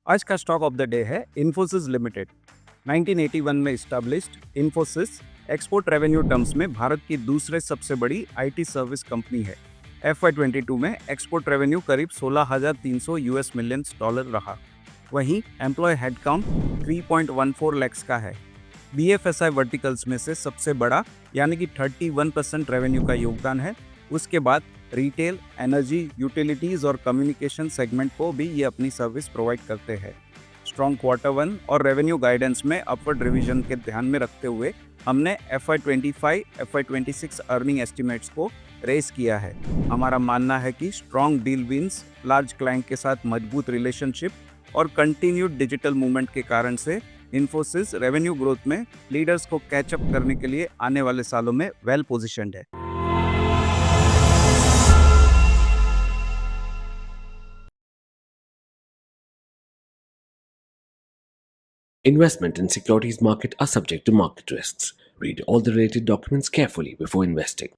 आज का stock of the day है इन्फोसिस लिमिटेड। 1981 में established Infosys export revenue terms में भारत की दूसरे सबसे बड़ी आईटी सर्विस कंपनी है। FY22 में एक्सपोर्ट रेवेन्यू करीब 16,300 US मिलियन डॉलर रहा। वहीं एम्प्लॉय हेडकाउंट 3.14 लैक्स का है। BFSI वर्टिकल्स में से सबसे बड़ा यानी कि 31% रेवेन्यू का योगदान है। उसके बाद रिटेल, एनर्जी, यूटिलिटीज और कम्युनिकेशन सेगमेंट को भी ये अपनी सर्विस प्रोवाइड करते हैं। स्ट्रॉन्ग Q1 और रेवेन्यू गाइडेंस में अपवर्ड रिवीजन के ध्यान में रखते हुए हमने FY25, FY26 अर्निंग एस्टिमेट्स को रेस किया है। हमारा मानना है कि strong deal wins, large client के साथ मजबूत रिलेशनशिप और कंटिन्यूड डिजिटल मूवमेंट के कारण से इन्फोसिस रेवेन्यू ग्रोथ में लीडर्स को कैचअप करने के लिए आने वाले सालों में वेल पोजिशन्ड है। Investment in securities market are subject to market risks. Read all the related documents carefully before investing.